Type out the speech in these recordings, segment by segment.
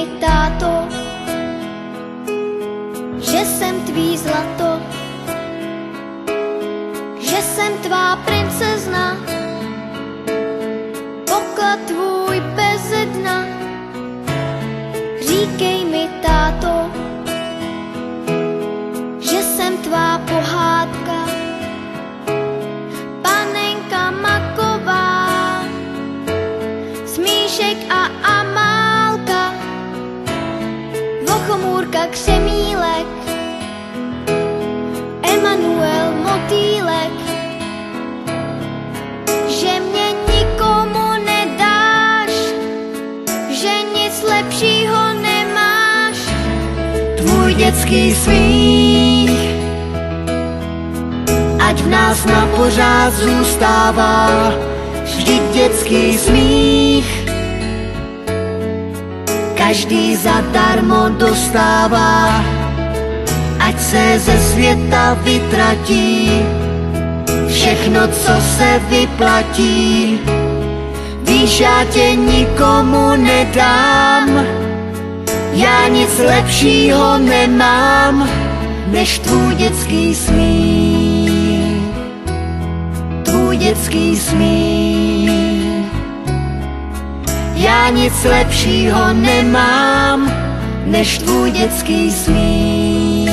mi, táto, že jsem tvý zlato, že jsem tvá princezna, poklad tvůj beze dna. Říkej mi, táto, že jsem tvá pohádka, panenka maková, Smíšek a Amálka, Vochomůrka Křemílek, Emanuel Motýlek, že mě nikomu nedáš, že nic lepšího nemáš. Tvůj dětský smích, ať v nás na pořád zůstává, vždyť dětský smích každý zadarmo dostává. Ať se ze světa vytratí všechno, co se vyplatí. Víš, já tě nikomu nedám, já nic lepšího nemám, než tvůj dětský smích. Tvůj dětský smích. Já nic lepšího nemám, než tvůj dětský smích.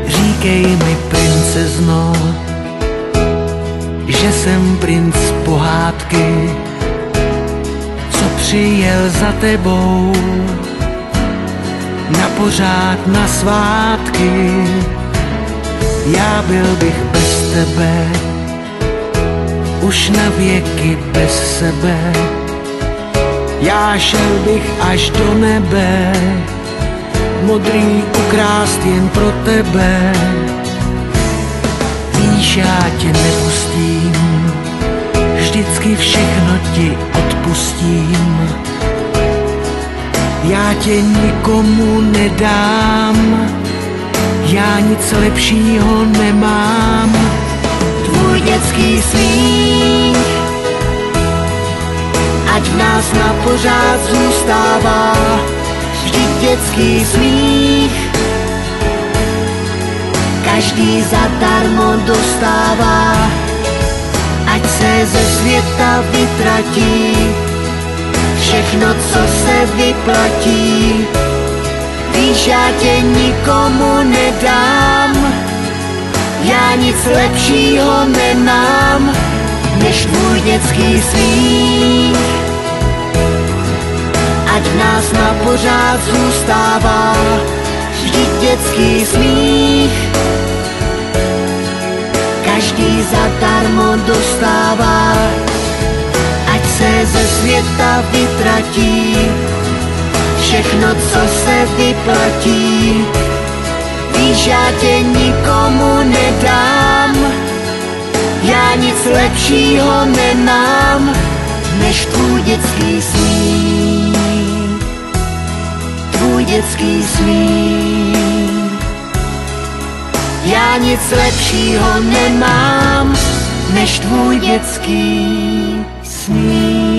Říkej mi, princezno, že jsem princ pohádky, co přijel za tebou na pořád na svátky. Já byl bych bez tebe, už na věky bez sebe. Já šel bych až do nebe, modrý ukrást jen pro tebe. Víš, já tě nepustím, vždycky všechno ti odpustím. Já tě nikomu nedám, já nic lepšího nemám. Tvůj dětský smích, ať v nás na pořád zůstává, vždyť dětský smích každý zadarmo dostává. Ať se ze světa vytratí všechno, co se vyplatí. Víš, já tě nikomu nedám, já nic lepšího nemám, než tvůj dětský smích. Ať v nás na pořád zůstává, vždyť dětský smích každý zadarmo dostává. Ať se ze světa vytratí všechno, co se vyplatí. Víš, já tě nikomu nedám, já nic lepšího nemám, než tvůj dětský smích. Tvůj dětský smích. Já nic lepšího nemám, než tvůj dětský smích.